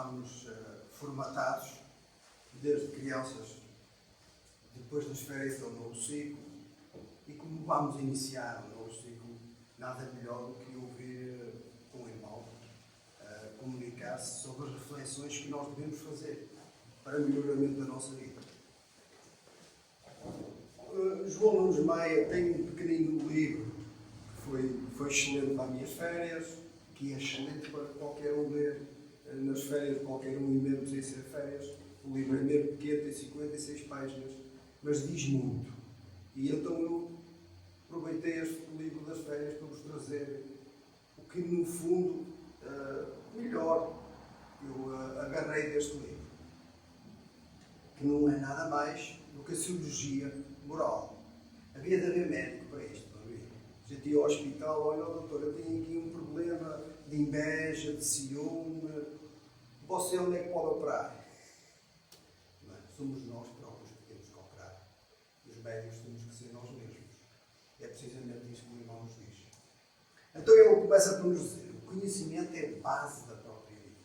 estávamos formatados, desde crianças, depois das férias do novo ciclo, e como vamos iniciar um novo ciclo, nada melhor do que ouvir com o irmão comunicar-se sobre as reflexões que nós devemos fazer para o melhoramento da nossa vida. João Nunes Maia tem um pequenino livro que foi excelente para as minhas férias, que é excelente para qualquer um ler nas férias, qualquer um, e mesmo sem ser férias. O livro é mesmo pequeno, tem 56 páginas, mas diz muito. E então eu aproveitei este livro das férias para vos trazer o que, no fundo, melhor eu agarrei deste livro. Que não é nada mais do que a cirurgia moral. Havia de haver médico para isto, não havia? A gente ia ao hospital, olha, doutor, eu tenho aqui um problema de inveja, de ciúme. Você onde é que pode operar? Não, somos nós próprios que temos que operar. Os médicos temos que ser nós mesmos. É precisamente isso que o irmão nos diz. Então ele começa por nos dizer: o conhecimento é a base da própria vida.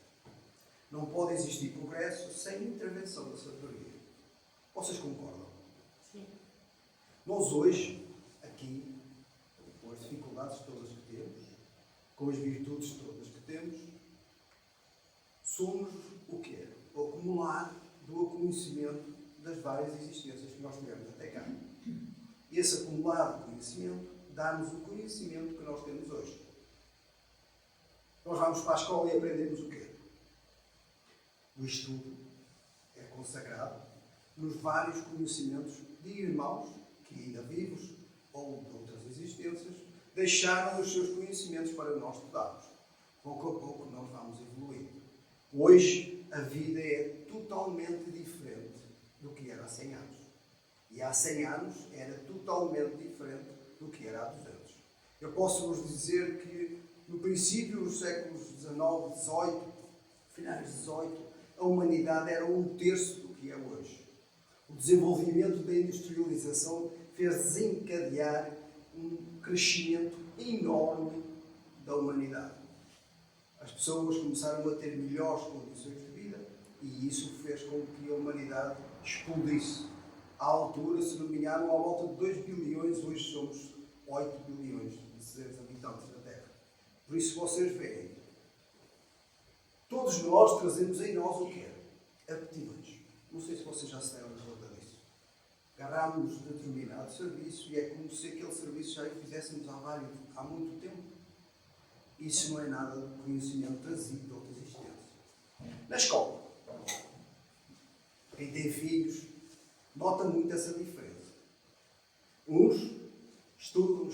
Não pode existir progresso sem intervenção da sabedoria. Vocês concordam? Sim. Nós hoje, aqui, com as dificuldades todas que temos, com as virtudes todas que temos, somos o quê? O acumular do conhecimento das várias existências que nós tivemos até cá. E esse acumular de conhecimento dá-nos o conhecimento que nós temos hoje. Nós vamos para a escola e aprendemos o quê? O estudo é consagrado nos vários conhecimentos de irmãos que, ainda vivos ou de outras existências, deixaram os seus conhecimentos para nós estudarmos. Pouco a pouco nós vamos evoluindo. Hoje a vida é totalmente diferente do que era há 100 anos. E há 100 anos era totalmente diferente do que era há 200. Eu posso vos dizer que no princípio dos séculos XIX, XVIII, finais de XVIII, a humanidade era 1/3 do que é hoje. O desenvolvimento da industrialização fez desencadear um crescimento enorme da humanidade. As pessoas começaram a ter melhores condições de vida e isso fez com que a humanidade explodisse. À altura, se não me engano, à volta de 2 bilhões, hoje somos 8 bilhões de seres habitantes da Terra. Por isso vocês veem, todos nós trazemos em nós o quê? Aptidões. Não sei se vocês já se deram conta disso. Agarramos determinado serviço e é como se aquele serviço já o fizéssemos há muito tempo. Isso não é nada de conhecimento trazido de outra existência. Na escola, quem tem filhos nota muito essa diferença. Uns estudam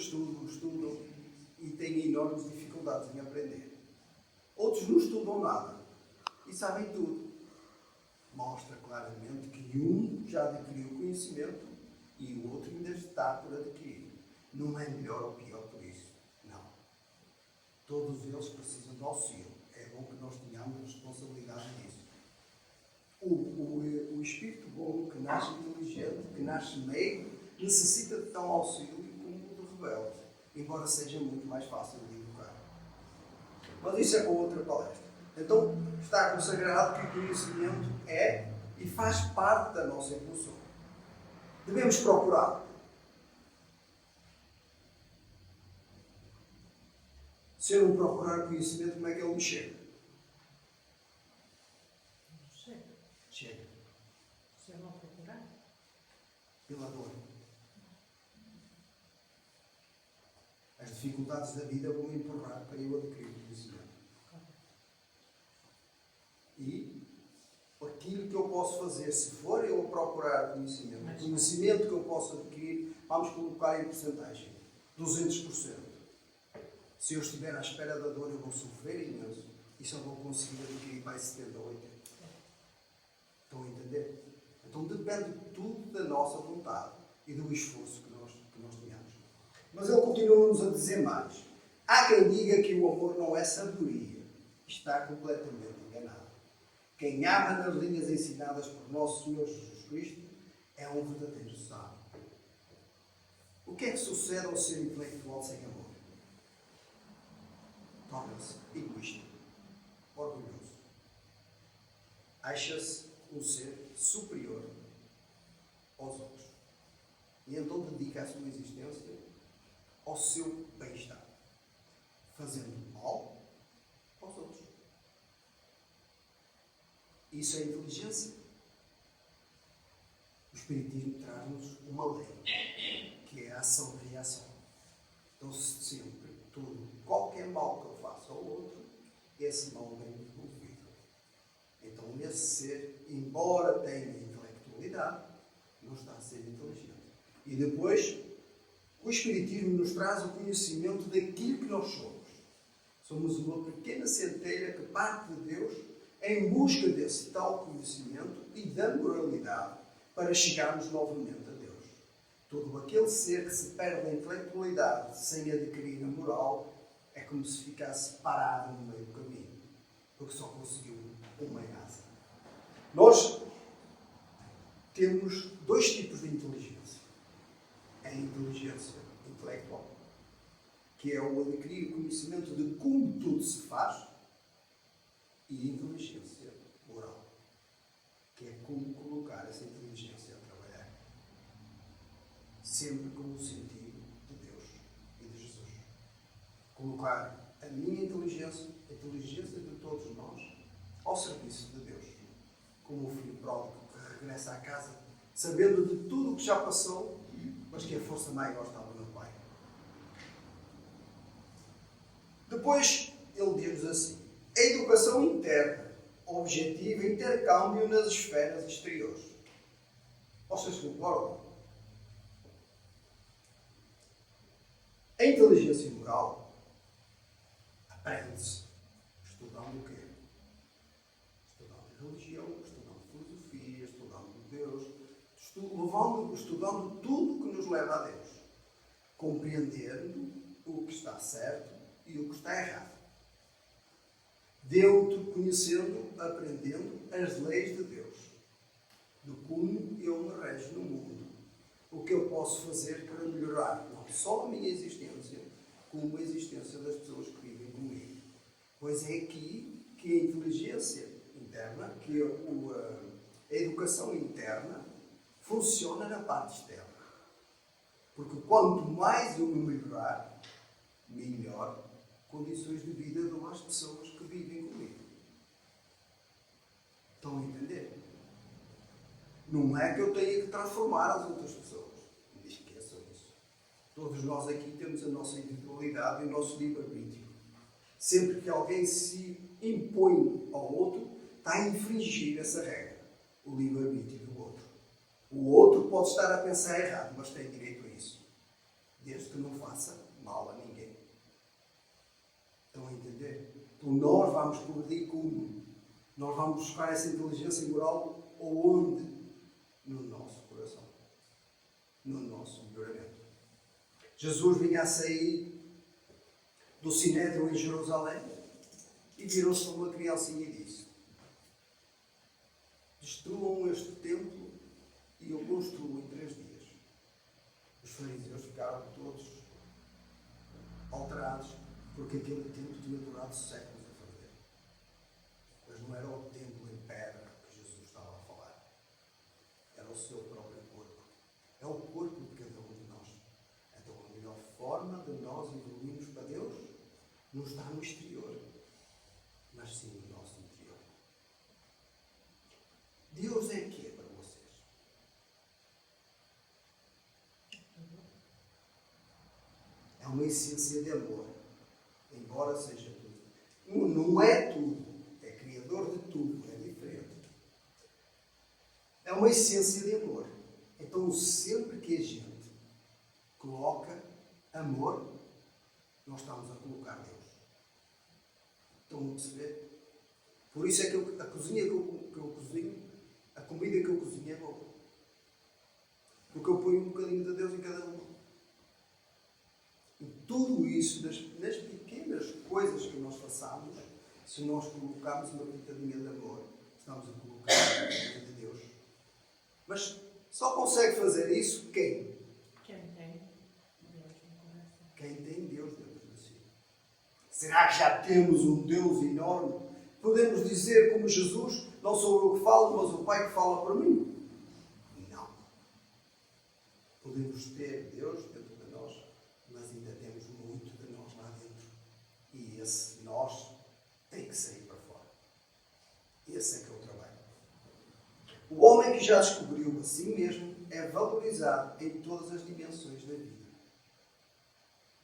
e têm enormes dificuldades em aprender. Outros não estudam nada e sabem tudo. Mostra claramente que um já adquiriu conhecimento e o outro ainda está por adquirir. Não é melhor ou pior por isso. Não. Todos eles precisam de auxílio. É bom que nós tenhamos responsabilidade disso. O espírito bom, que nasce inteligente, que nasce meigo, necessita de tal auxílio como o do rebelde, embora seja muito mais fácil de educar. Mas isso é para outra palestra. Então, está consagrado que o conhecimento é e faz parte da nossa evolução. Devemos procurá-lo. Se eu não procurar conhecimento, como é que ele me chega? Chega. Se eu não procurar? Pela dor. As dificuldades da vida vão me empurrar para eu adquirir conhecimento. E aquilo que eu posso fazer, se for eu procurar conhecimento, o conhecimento que eu posso adquirir, vamos colocar em porcentagem, 200%. Se eu estiver à espera da dor, eu vou sofrer imenso e só vou conseguir adquirir mais 70 ou 80. Estão a entender? Então depende tudo da nossa vontade e do esforço que nós tenhamos. Mas ele continua-nos a dizer mais. Há quem diga que o amor não é sabedoria. Está completamente enganado. Quem ama nas linhas ensinadas por nosso Senhor Jesus Cristo é um verdadeiro sábio. O que é que sucede ao ser intelectual sem amor? Torna-se egoísta, orgulhoso. acha-se um ser superior aos outros. E então dedica a sua existência ao seu bem-estar, fazendo mal aos outros. Isso é inteligência. O Espiritismo traz-nos uma lei, que é a ação-reação. Então, sempre, tudo, qualquer mal que eu faça ao outro, esse mal vem devolvido. Então, esse ser, embora tenha intelectualidade, não está a ser inteligente. E depois, o Espiritismo nos traz o conhecimento daquilo que nós somos. Somos uma pequena centelha que parte de Deus em busca desse tal conhecimento e da moralidade para chegarmos novamente a Deus. Todo aquele ser que se perde da intelectualidade sem adquirir a moral é como se ficasse parado no meio do caminho, porque só conseguiu uma asa. Nós temos dois tipos de inteligência. A inteligência intelectual, que é o adquirir conhecimento de como tudo se faz, e a inteligência moral, que é como colocar essa inteligência a trabalhar, sempre com o sentido de Deus e de Jesus. Colocar a minha inteligência, a inteligência de todos nós, ao serviço de Deus, como o filho pródigo que regressa à casa, sabendo de tudo o que já passou, mas que a força maior estava no Pai. Depois, ele diz-nos assim: a educação interna, objetiva, intercâmbio nas esferas exteriores. Vocês concordam? A inteligência moral aprende-se estudando o quê? Estudando religião, estudando filosofia, estudando Deus, estudando tudo que nos leva a Deus, compreendendo o que está certo e o que está errado. Dentro, conhecendo, aprendendo as leis de Deus, de como Ele me rege no mundo, o que eu posso fazer para melhorar não só a minha existência, como a existência das pessoas que vivem comigo. Pois é aqui que a inteligência interna, que a educação interna, funciona na parte externa. Porque quanto mais eu me melhorar, melhor condições de vida dão às pessoas que vivem comigo. Estão a entender? Não é que eu tenha que transformar as outras pessoas. Não esqueçam isso. Todos nós aqui temos a nossa individualidade e o nosso livre-arbítrio. Sempre que alguém se impõe ao outro, está a infringir essa regra. O livre-arbítrio do outro. O outro pode estar a pensar errado, mas tem direito a isso. Desde que não faça mal a ninguém. Estão a entender? Então nós vamos progredir como? Nós vamos buscar essa inteligência moral onde? No nosso coração. No nosso melhoramento. Jesus vinha a sair do Sinédrio em Jerusalém e virou-se para uma criancinha e disse: destruam este templo e eu construo em 3 dias. Os fariseus ficaram todos alterados, porque aquele templo tinha durado séculos a fazer. Mas não era o templo em pedra que Jesus estava a falar. Era o seu próprio corpo. É o corpo de cada um de nós. Então a melhor forma de nós evoluirmos para Deus não está no exterior, mas sim no nosso interior. Deus é quê para vocês? É uma essência de amor, embora seja tudo. Não é tudo, é criador de tudo, é diferente. É uma essência de amor. Então, sempre que a gente coloca amor, nós estamos a colocar Deus. Estão a perceber? Por isso é que a cozinha que eu cozinho, a comida que eu cozinho é boa. Porque eu ponho um bocadinho de Deus em cada um. E tudo isso, nas pequenas coisas que nós façamos, se nós colocarmos uma pitadinha de amor, estamos a colocar a pitadinha de Deus. Mas só consegue fazer isso quem? Quem tem Deus no coração. Quem tem Deus dentro de si. Será que já temos um Deus enorme? Podemos dizer como Jesus, não sou eu que falo, mas o Pai que fala por mim. Não. Podemos ter Deus dentro de nós, mas ainda temos muito de nós lá dentro. E esse nós tem que sair para fora. Esse é que é o trabalho. O homem que já descobriu a si mesmo é valorizado em todas as dimensões da vida.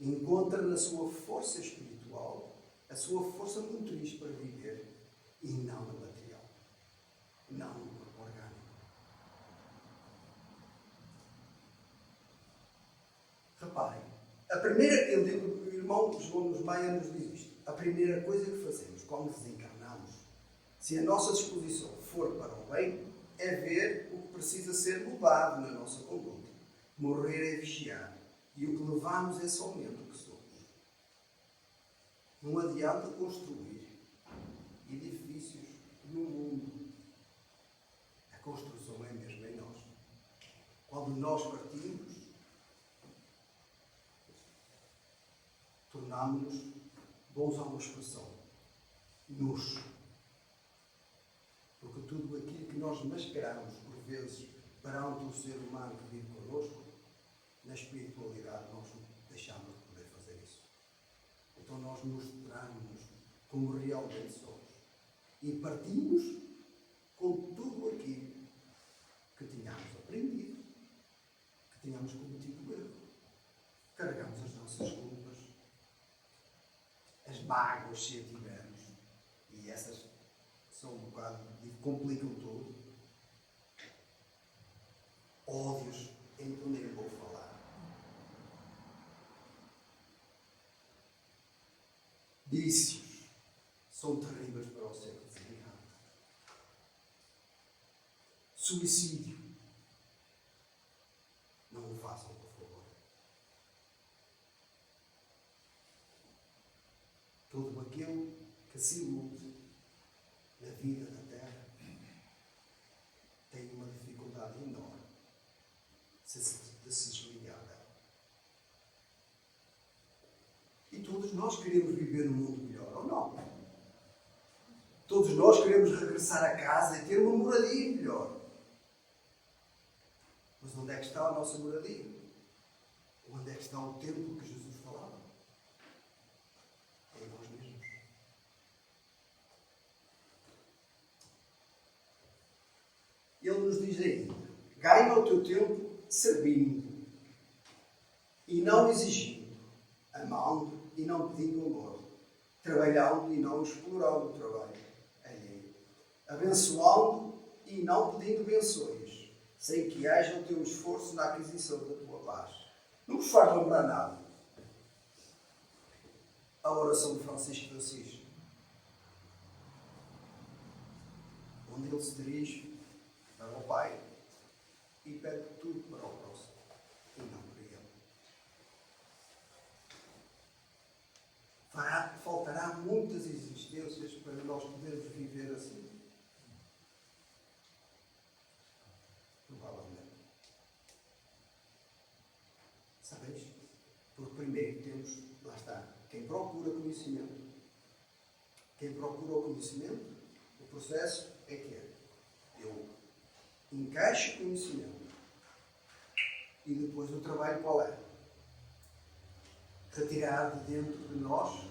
Encontra na sua força espiritual a sua força motriz para viver e não no material, não no corpo orgânico. Reparem, a primeira, o irmão João nos Maia nos diz isto, a primeira coisa que fazemos quando desencarnamos, se a nossa disposição for para o bem, é ver o que precisa ser mudado na nossa conduta. Morrer é vigiar. E o que levamos é somente o que somos. Não adianta construir edifícios no mundo. A construção é mesmo em nós. Quando nós partimos, tornámos-nos, vou usar uma expressão, nus. Porque tudo aquilo que nós mascaramos, por vezes, perante o ser humano que vive connosco, na espiritualidade nós deixamos de poder fazer isso. Então nós mostramos-nos como realmente somos. E partimos com tudo aquilo que tínhamos aprendido, que tínhamos cometido erro. Carregamos as nossas culpas, as mágoas se tivermos, e essas são um bocado, complicam tudo. Ódios, então nem vou falar. Vícios são terríveis para o século XIX. Suicídio. Não o façam, por favor. Todo aquele que se ilude na vida da Terra tem uma dificuldade enorme de se desligar dela. E todos nós queremos viver num mundo melhor, ou não? Todos nós queremos regressar a casa e ter uma moradia melhor. Mas onde é que está a nossa moradia? Onde é que está o templo que Jesus falava? É em nós mesmos. Ele nos diz ainda: ganha o teu tempo servindo e não exigindo, amando e não pedindo amor, trabalhando e não explorando o trabalho alheio, abençoando e não pedindo benções, sem que haja o teu esforço na aquisição da tua paz. Não vos faz lembrar nada a oração de Francisco de Assis, onde ele se dirige para o Pai e pede tudo para o próximo e não para ele. Faltará muitas existências para nós podermos viver assim? Provavelmente. Sabeis? Porque primeiro temos, lá está, quem procura conhecimento. Quem procura o conhecimento, o processo é que é. Eu encaixo conhecimento. E depois o trabalho qual é? Retirar de dentro de nós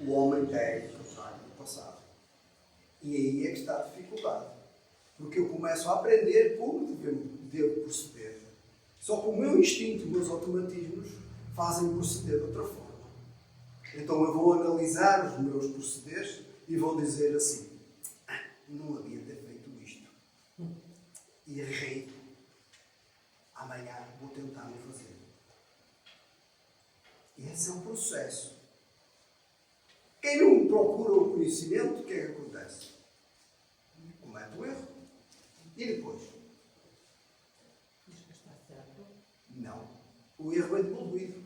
o homem velho que eu trago do passado. E aí é que está a dificuldade. Porque eu começo a aprender como devo proceder. Só que o meu instinto, os meus automatismos, fazem-me proceder de outra forma. Então eu vou analisar os meus procederes e vou dizer assim: não havia de ter feito isto. E errei. Amanhã vou tentar não fazer. Esse é o processo. Quem não procura o conhecimento, o que é que acontece? Comete o erro. E depois? Diz que está certo. Não. O erro é devoluído.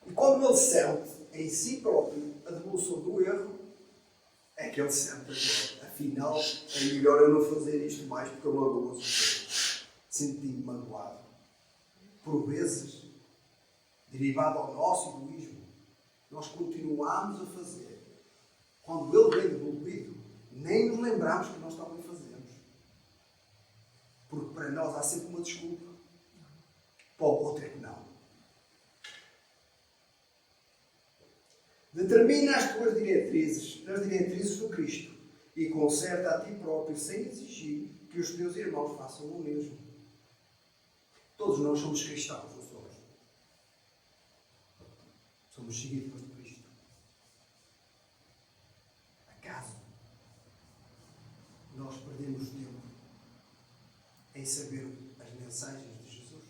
E quando ele sente em si próprio a devolução do erro, é que ele sente que, afinal, é melhor eu não fazer isto mais porque eu magoo senti-me magoado. Por vezes, derivado ao nosso egoísmo, nós continuamos a fazer. Quando ele vem devolvido, Nem nos lembramos que nós também fazemos. Porque para nós há sempre uma desculpa. Para o outro é que não. Determina as tuas diretrizes, nas diretrizes do Cristo, e conserta a ti próprio, sem exigir que os teus irmãos façam o mesmo. Todos nós somos cristãos, não somos? Somos seguidores de Cristo. Acaso nós perdemos tempo em saber as mensagens de Jesus?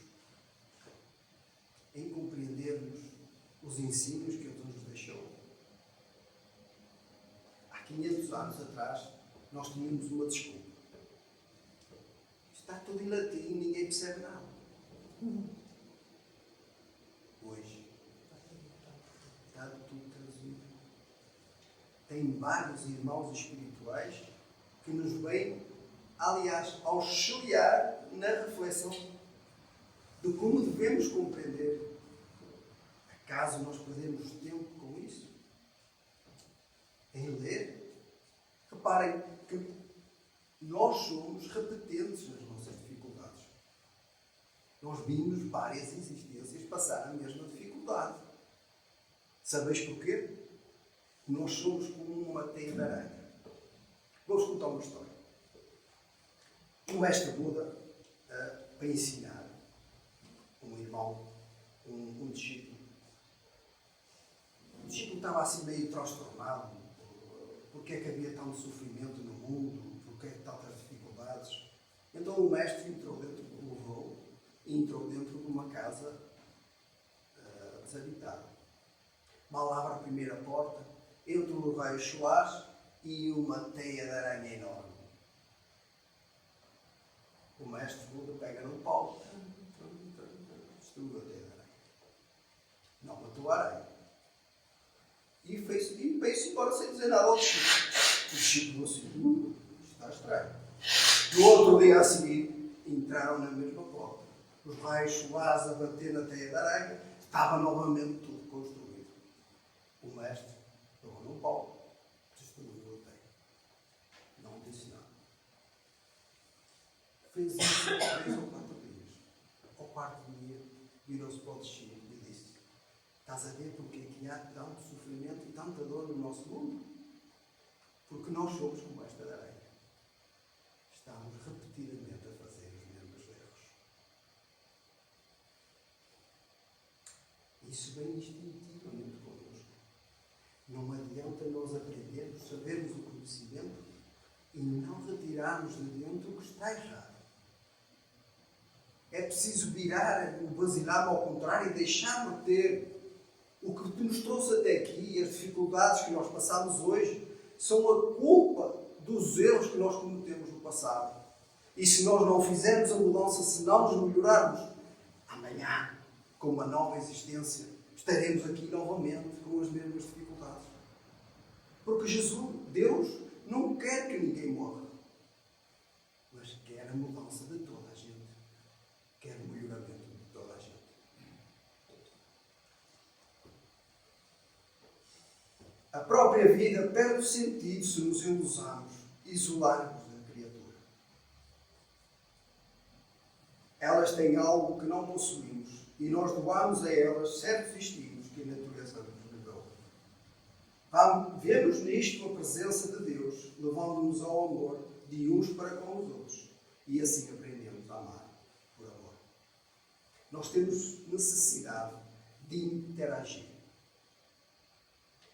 Em compreendermos os ensinos que Ele nos deixou? Há 500 anos atrás, nós tínhamos uma desculpa. Está tudo em latim e ninguém percebe nada. Hoje, está tudo traduzido. Tem vários irmãos espirituais que nos vêm, aliás, auxiliar na reflexão de como devemos compreender. Acaso nós perdemos tempo com isso? Em ler? Reparem que nós somos repetentes nas nossas dificuldades. Nós vimos várias existências passar a mesma dificuldade. Sabeis porquê? Nós somos como uma teia de aranha. Vou-vos contar uma história. Um mestre Buda, para ensinar um irmão, um discípulo. O discípulo estava assim meio transtornado. Porque é que havia tanto sofrimento no mundo? Porque é que tantas dificuldades? Então o mestre levou e entrou dentro de uma casa desabitada. Mal abre a primeira porta, entra um raio solar e uma teia de aranha enorme. O mestre Buda pega no pau, destruiu a teia de aranha. Não matou a aranha. E fez-se embora sem dizer nada ao discípulo. O discípulo assim, está estranho. No outro dia a seguir, entraram na mesma porta. Os raios solares a bater na teia de aranha, estava novamente tudo construído. O mestre pegou no pau, destruiu a teia. Não disse nada. Fez isso 3 ou 4 dias. Ao 4º dia, virou-se para o discípulo e disse: estás a ver porque é que há tanto sofrimento e tanta dor no nosso mundo? Porque nós somos como esta aranha. Estamos repetidamente a fazer os mesmos erros. Isso vem instintivamente connosco. Não adianta nós aprendermos, sabermos o conhecimento e não retirarmos de dentro o que está errado. É preciso virar o vasilhame ao contrário e deixar de ter. O que nos trouxe até aqui, as dificuldades que nós passamos hoje, são a culpa dos erros que nós cometemos no passado. E se nós não fizermos a mudança, se não nos melhorarmos, amanhã, com uma nova existência, estaremos aqui novamente com as mesmas dificuldades. Porque Jesus, Deus, não quer que ninguém morra, mas quer a mudança de toda a gente. Quer o melhoramento de toda a gente. A própria vida perde o sentido se nos isolarmos da criatura. Elas têm algo que não possuímos e nós doamos a elas certos instintos que a natureza nos deu. Vemos nisto a presença de Deus, levando-nos ao amor de uns para com os outros e assim aprendemos a amar por amor. Nós temos necessidade de interagir.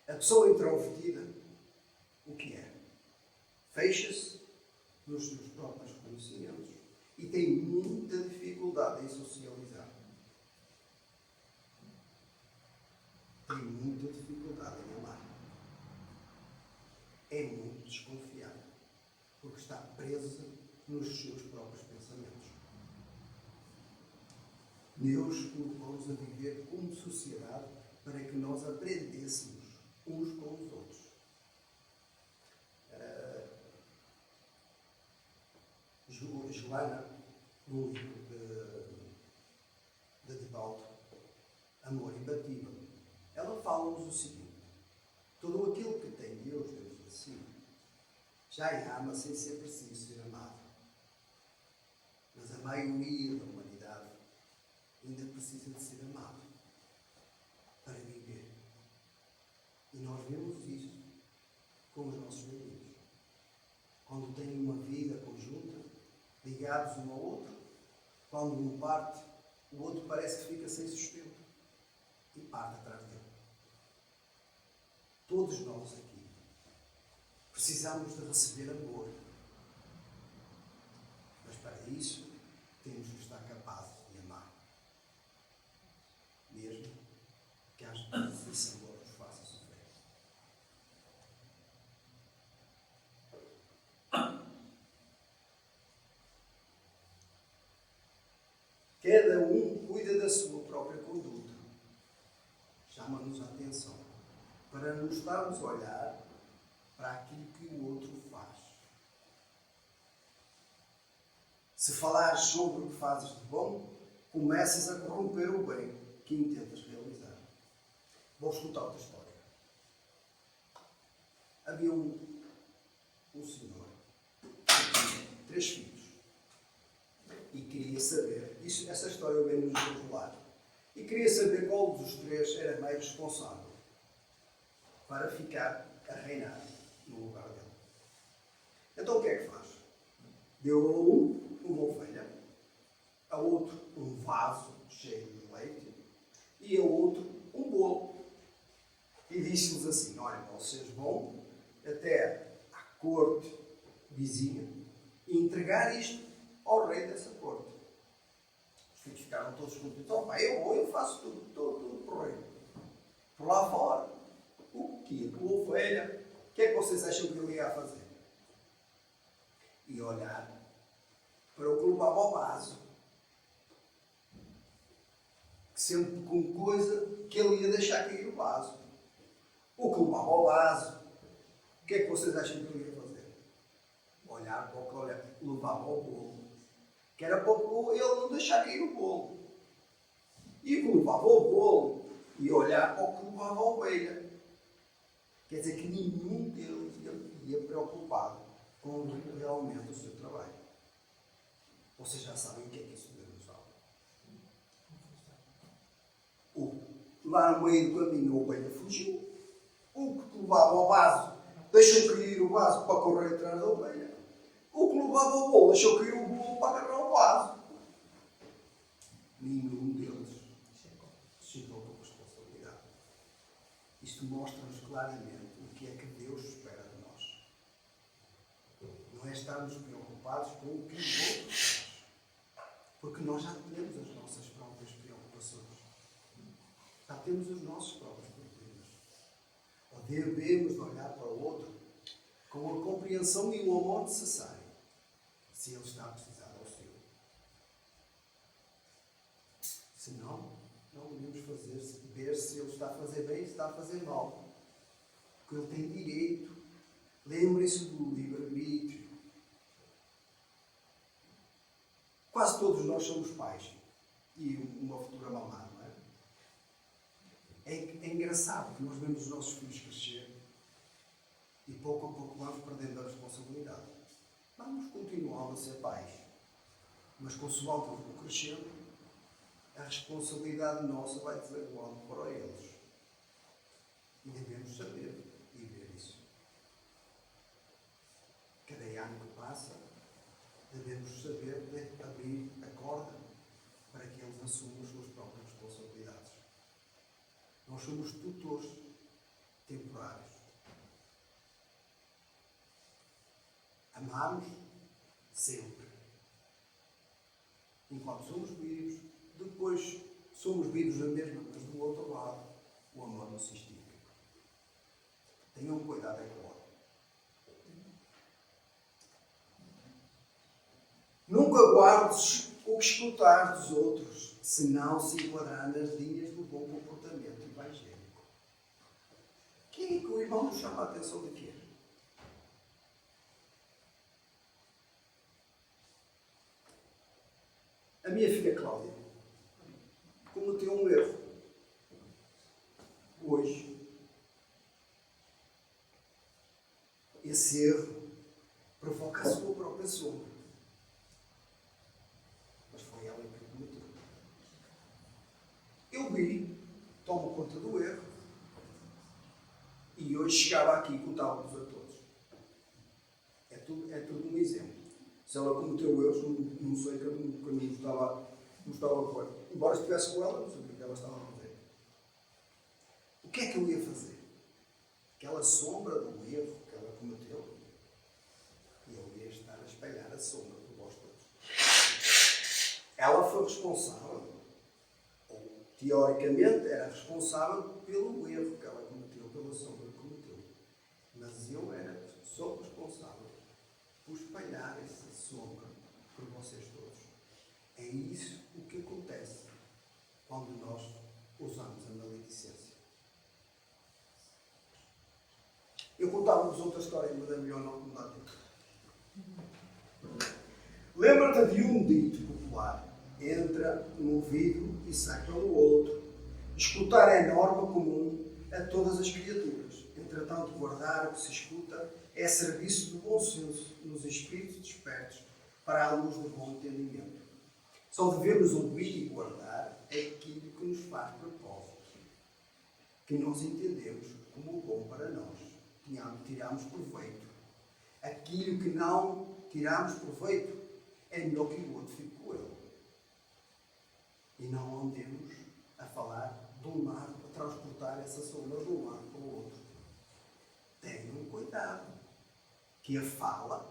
A pessoa introvertida, o que é? Fecha-se nos seus próprios conhecimentos e tem muita dificuldade em socializar. Tem muita dificuldade em amar. É muito desconfiada, porque está presa nos seus próprios pensamentos. Deus colocou-nos a viver como sociedade para que nós aprendêssemos uns com os outros. Joana, no livro de Divaldo, Amor Imbatível, ela fala-nos o seguinte: todo aquilo que tem Deus dentro de si já ama sem ser preciso ser amado. Mas a maioria da humanidade ainda precisa de ser amado para viver. E nós vemos isso com os nossos meninos. Quando têm uma vida conjunta, ligados um ao outro, quando um parte, o outro parece que fica sem sustento e parte atrás dele. Todos nós aqui precisamos de receber amor. Mas para isso temos que estar capazes de amar. Mesmo que às vezes esse amor nos faça sofrer. Cada um cuida da sua própria conduta. Chama-nos a atenção para não estarmos a olhar para aquilo que o outro faz. Se falares sobre o que fazes de bom, começas a corromper o bem que intentas realizar. Vou escutar outra história. Havia um senhor que tinha 3 filhos e queria saber, essa história vem nos regular, e queria saber qual dos 3 era mais responsável para ficar a reinar no lugar dele. Então o que é que faz? Deu a um uma ovelha, a outro um vaso cheio de leite e a outro um bolo. E disse-lhes assim: olha, vocês vão até à corte vizinha e entregar isto ao rei dessa corte. Os filhos ficaram todos contentes. Então, pá, eu faço tudo para o rei. Por lá fora, o quê? Com a ovelha, o que é que vocês acham que ele ia fazer? E olhar para o que levava ao vaso. Sempre com coisa que ele ia deixar cair o vaso. O que levava ao vaso, o que é que vocês acham que ele ia fazer? Olhar para o que levava ao bolo. Que era para ele não deixar cair o bolo. E o que levava ao bolo e olhar para o que levava a ovelha. Quer dizer que nenhum deles ia preocupado com realmente o seu trabalho. Vocês já sabem o que é que isso nos fala. Lá no meio do caminho a ovelha fugiu. O que levava ao vaso deixou cair o vaso para correr atrás da ovelha. O que levava ao bolo deixou cair o bolo para agarrar o vaso. Nenhum deles chegou com responsabilidade. Isto mostra-nos claramente o que é que Deus espera de nós. Não é estarmos preocupados com o que o outro faz. Porque nós já temos as nossas próprias preocupações. Já temos os nossos próprios problemas. Ou devemos olhar para o outro com a compreensão e o amor necessário, se ele está a precisar ao seu. Senão, não devemos ver se ele está a fazer bem ou se está a fazer mal. Porque ele tem direito. Lembre-se do livre-arbítrio. Quase todos nós somos pais. E uma futura mamã, não é? É engraçado que nós vemos os nossos filhos crescer e pouco a pouco vamos perdendo a responsabilidade. Vamos continuando a ser pais. Mas consoante eles vão crescendo, a responsabilidade nossa vai desaguando para eles. E devemos saber viver isso. Cada ano que passa, devemos saber abrir a corda para que eles assumam as suas próprias responsabilidades. Nós somos tutores temporários. Amamos sempre. Enquanto somos vivos, depois somos vivos na mesma, mas do outro lado, o amor não se estica. Tenham cuidado agora. Nunca guardes o que escutar dos outros, se não se enquadrar nas linhas do bom comportamento evangélico. Quem é que o irmão nos chama a atenção de quê? A minha filha Cláudia cometeu um erro. Hoje. Esse erro provoca a sua própria sombra. Mas foi ela que cometeu. Eu vi, tomo conta do erro, e hoje chegava aqui e contava-vos a todos. É tudo um exemplo. Se ela cometeu erros, não sei que eu não estava a pôr. Embora estivesse com ela, não sabia o que ela estava a fazer. O que é que eu ia fazer? Aquela sombra do erro que ela cometeu, eu ia estar a espalhar a sombra por vós todos. Ela foi responsável, ou teoricamente era responsável pelo erro que ela cometeu, pela sombra que cometeu. Mas eu sou responsável por espalhar essa sombra por vocês todos. É isso o que acontece quando nós usamos a maledicência. Eu contava-vos outra história, mas é melhor não dá tempo. Lembra-te de um dito popular: entra num ouvido e sai pelo outro. Escutar é norma comum a todas as criaturas. Entretanto, guardar o que se escuta é serviço do bom senso nos espíritos despertos para a luz do bom entendimento. Só devemos ouvir e guardar aquilo que nos faz propósito, que nós entendemos como bom para nós, tiramos proveito. Aquilo que não tiramos proveito é melhor que o outro fique com ele. E não andemos a falar de um lado, a transportar essa sombra de um lado para o outro. Tenham cuidado, que a fala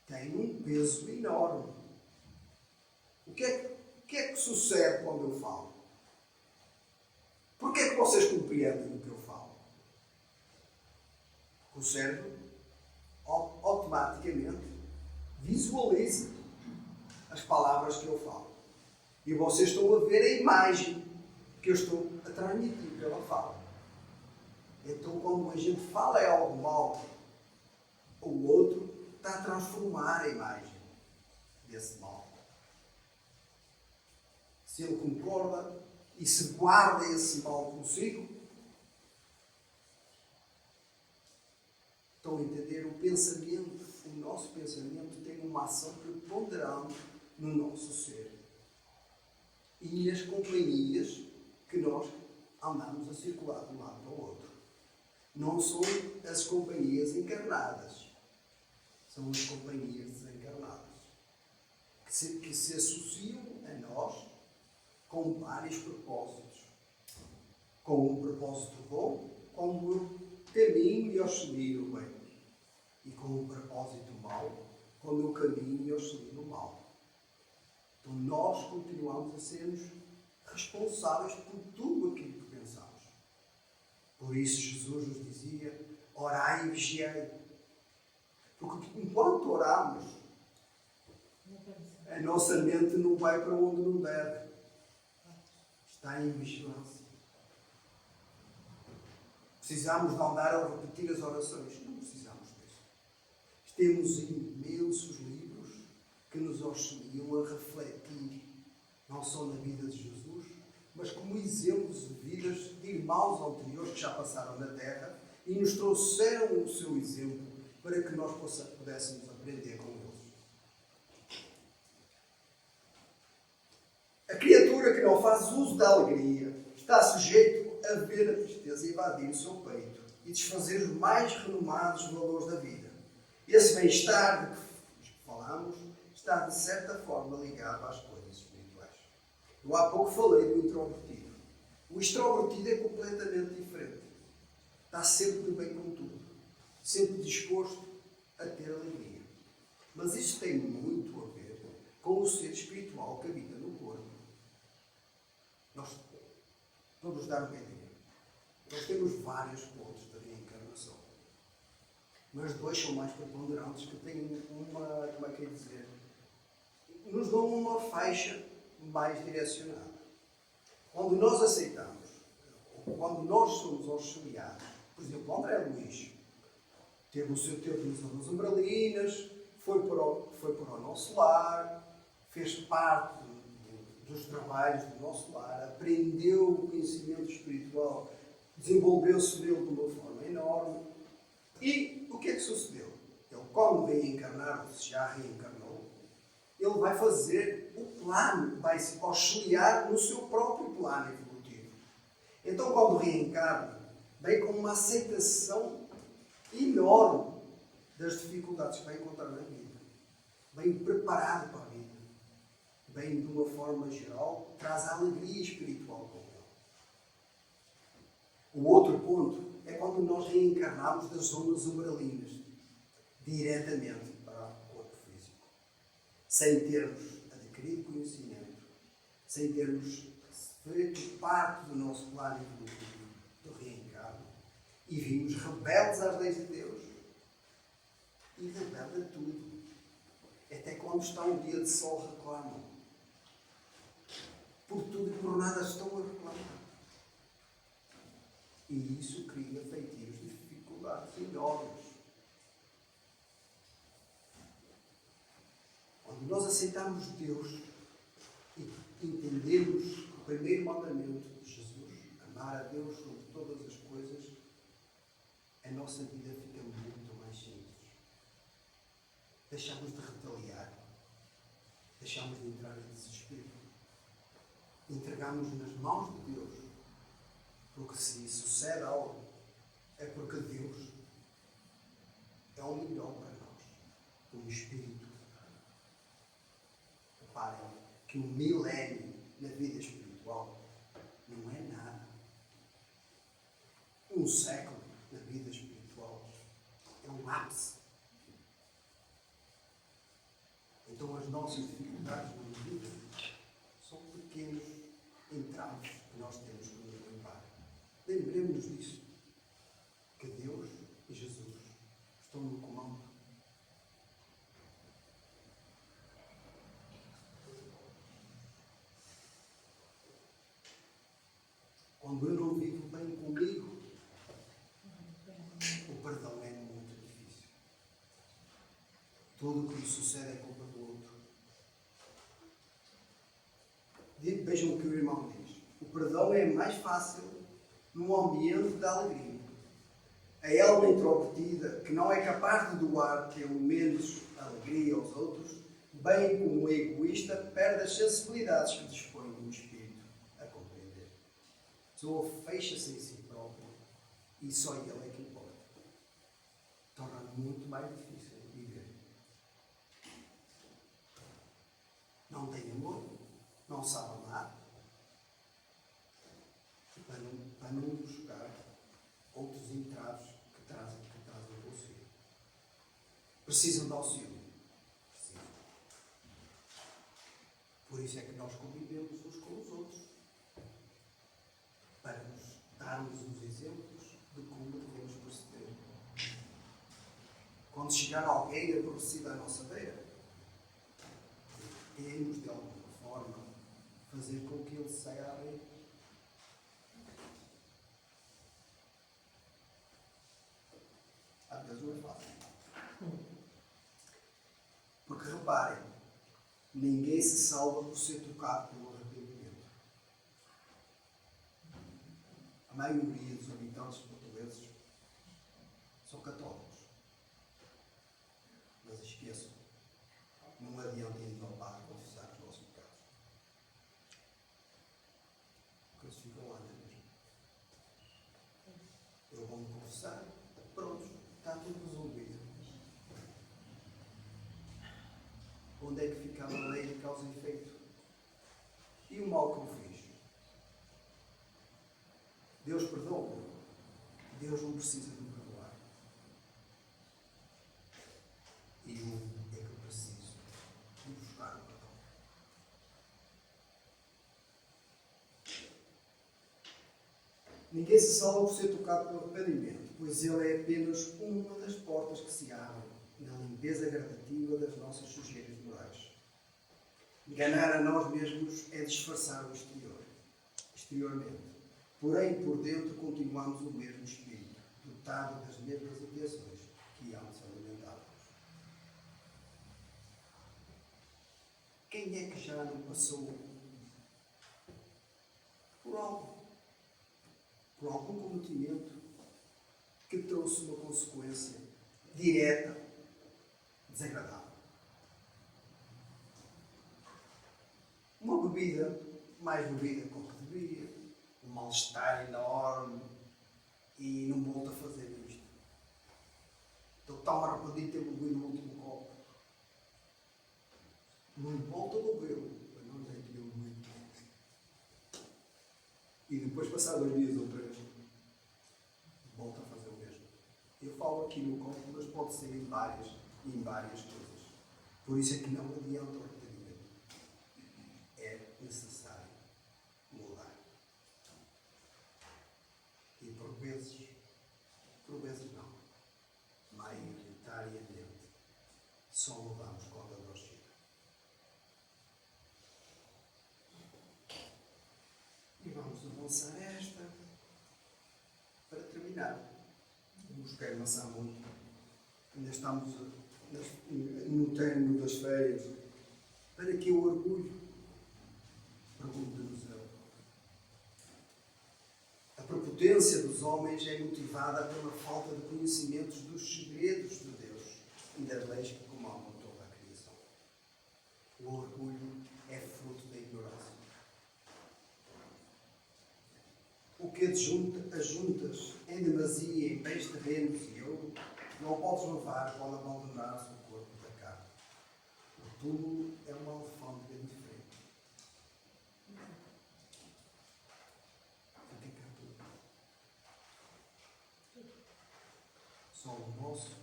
tem um peso enorme. O que é que sucede quando eu falo? Porquê é que vocês compreendem o que eu falo? O cérebro automaticamente visualiza as palavras que eu falo. E vocês estão a ver a imagem que eu estou a transmitir pela fala. Então, quando a gente fala é algo mau, o outro está a transformar a imagem desse mal. Se ele concorda e se guarda esse mal consigo, estão a entender? O pensamento, o nosso pensamento tem uma ação preponderante no nosso ser. E as companhias que nós andamos a circular de um lado para o outro. Não são as companhias encarnadas, são as companhias desencarnadas, que se associam a nós com vários propósitos. Com um propósito bom, como eu caminho e auxilio o bem. E com um propósito mau, como eu caminho e auxilio o mal. Então nós continuamos a sermos responsáveis por tudo aquilo que pensamos. Por isso Jesus nos dizia: orai e vigiai. Porque enquanto oramos, a nossa mente não vai para onde não deve. Está em vigilância. Precisamos de andar a repetir as orações? Não precisamos disso. Temos imensos livros que nos auxiliam a refletir, não só na vida de Jesus, mas como exemplos de vidas de irmãos anteriores que já passaram na Terra e nos trouxeram o seu exemplo para que nós pudéssemos aprender com eles. A criatura que não faz uso da alegria está sujeito a ver a tristeza invadir o seu peito e desfazer os mais renomados valores da vida. Esse bem-estar de que falamos está, de certa forma, ligado às coisas espirituais. Eu há pouco falei do introvertido. O extrovertido é completamente diferente. Está sempre bem com tudo. Sempre disposto a ter alegria. Mas isto tem muito a ver com o ser espiritual que habita no corpo. Nós, para nos dar uma ideia, nós temos vários pontos da reencarnação. Mas dois são mais preponderantes, que têm uma, como é que é dizer, nos dão uma faixa mais direcionada. Quando nós aceitamos, ou quando nós somos auxiliados, por exemplo, o André Luís teve o seu tempo nas umbralinas, foi para o nosso lar, fez parte dos trabalhos do nosso lar, aprendeu o conhecimento espiritual, desenvolveu-se nele de uma forma enorme. E o que é que sucedeu? Ele quando reencarnar, ou se já reencarnou, ele vai fazer o plano, vai se auxiliar no seu próprio plano evolutivo. Então, quando reencarna, vem com uma aceitação enorme das dificuldades que vai encontrar na vida. Vem preparado para a vida. Vem de uma forma geral, traz a alegria espiritual com ele. O outro ponto é quando nós reencarnamos das zonas umbralinas, diretamente para o corpo físico, sem termos adquirido conhecimento, sem termos feito parte do nosso plano evolutivo do reencarno, e vimos rebeldes às leis de Deus, e rebelde a tudo. Até quando está um dia de sol reclamam. Por tudo e por nada estão a reclamar. E isso cria feitios de dificuldades enormes. Quando nós aceitamos Deus e entendemos o primeiro mandamento de Jesus, amar a Deus sobre todas as coisas, a nossa vida fica muito mais simples. Deixamos de retaliar, deixamos de entrar em desespero, entregamos-nos nas mãos de Deus, porque se sucede algo, é porque Deus é o melhor para nós, como Espírito. Reparem que um milénio na vida espiritual não é nada. Um século na vida espiritual é um ápice. Então as nossas dificuldades na vida são pequenos entraves que nós temos que nos limpar. Lembremos-nos disso. Que Deus e Jesus estão no comando. Quando eu não vivo bem comigo, o perdão é muito difícil. Tudo o que me sucede é culpa do outro. Vejam o que o irmão diz. O perdão é mais fácil num ambiente de alegria. A alma introvertida, que não é capaz de doar pelo menos alegria aos outros, bem como o egoísta, perde as sensibilidades que dispõe do espírito a compreender. A pessoa fecha-se em si próprio e só ele é que importa. Torna muito mais difícil viver. Não tem amor, não sabe amar, para não buscar outros entraves que trazem consigo. Precisam de auxílio. Precisam. Por isso é que nós convivemos uns com os outros. Para nos darmos os exemplos de como devemos proceder. Quando chegar alguém aborrecido à nossa beira, temos de alguma forma fazer com que ele saia à beira. Às vezes não é fácil. Porque reparem, ninguém se salva por ser tocado pelo arrependimento. A maioria dos habitantes portugueses são católicos. Mas esqueçam, não adianta ir ao bar confessar os nossos pecados. Porque eles ficam lá, não é mesmo? Eu vou-me confessar, pronto, está tudo resolvido. Onde é que ficava a lei de causa e efeito? E o mal que eu fiz? Deus perdoa. Deus não precisa de me perdoar. E eu é que eu preciso de buscar o perdão. Ninguém se salva por ser tocado pelo arrependimento, pois ele é apenas uma das portas que se abrem na limpeza gradativa das nossas sujeiras morais. Enganar a nós mesmos é disfarçar o exterior, exteriormente. Porém, por dentro, continuamos o mesmo espírito, dotado das mesmas intenções que antes alimentávamos. Quem é que já não passou por algum cometimento que trouxe uma consequência direta desagradável. Uma bebida, mais bebida com que devia, um mal-estar enorme e não volto a fazer isto. Estou tão arrependido de ter bebido o último copo. Não volto a bebê-lo. Eu não sei que eu bebi. E depois, passar 2 dias ou 3, volto a fazer o mesmo. Eu falo aqui no copo, mas pode ser em várias coisas. Por isso é que não adianta o arrependimento. É necessário mudar. E por vezes não, maioritariamente, só mudamos quando a dor chega. E vamos avançar esta para terminar. Não vos quero amassar muito. Ainda estamos no término das férias. Para que o orgulho? Pergunta-nos ele. A prepotência dos homens é motivada pela falta de conhecimentos dos segredos de Deus e das leis que comandam toda a criação. O orgulho é fruto da ignorância. O que ajuntas em demasia em bens terrenos e ouro, não podes levar quando abandonares o corpo da carne. O túmulo é uma alfândega diferente. Fica cá tudo. Só o nosso,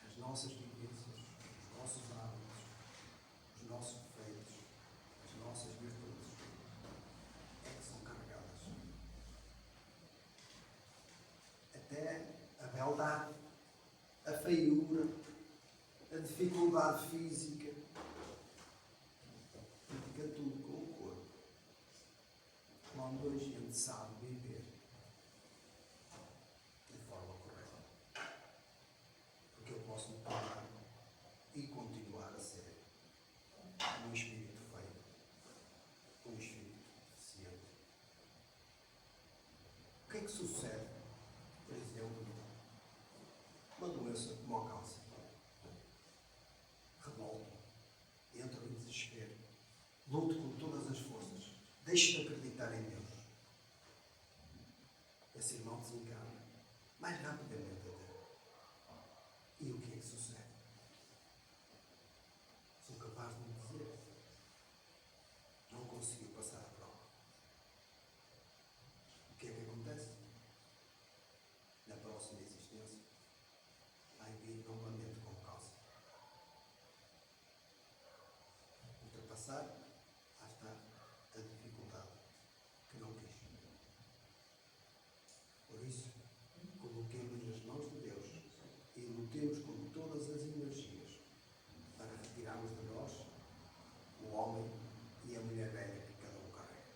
as nossas vivências, os nossos hábitos, os nossos defeitos, as nossas virtudes, é que são carregadas. Até a beldade, a feiura, a dificuldade física, fica tudo com o corpo. Quando a gente sabe viver de forma correta. Porque eu posso me parar e continuar a ser um espírito feio, um espírito deficiente. O que é que sucede, por exemplo, uma doença como o câncer? Revolto, entro em desespero, luto com todas as forças, deixo de acreditar em Deus. Esse irmão desencarna mais rapidamente até. E o que é que sucede? Sou capaz de me dizer, não conseguiu passar a prova. O que é que acontece? Na próxima existência, vai vir novamente com o câncer. Ultrapassar, lá está a dificuldade que não quis. Por isso, coloquemos nas mãos de Deus e lutemos com todas as energias para retirarmos de nós o homem e a mulher velha que cada um carrega.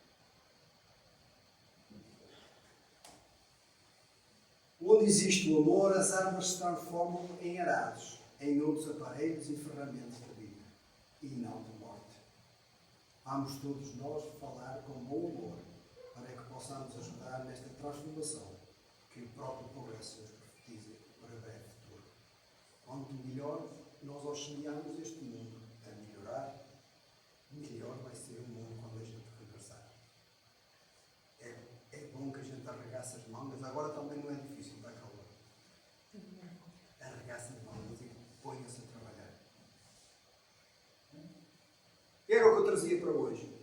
Onde existe o amor, as armas se transformam em arados, em outros aparelhos e ferramentas de vida, e não de morte. Vamos todos nós falar com bom humor, para que possamos ajudar nesta transformação que o próprio progresso nos profetiza para breve futuro. Quanto melhor nós auxiliarmos este mundo a melhorar, melhor vai ser o mundo quando a gente regressar. É bom que a gente arregace as mangas, agora também não é difícil, está calor. Arregace as mangas e ponha-se a trabalhar. Era o que eu trazia para hoje.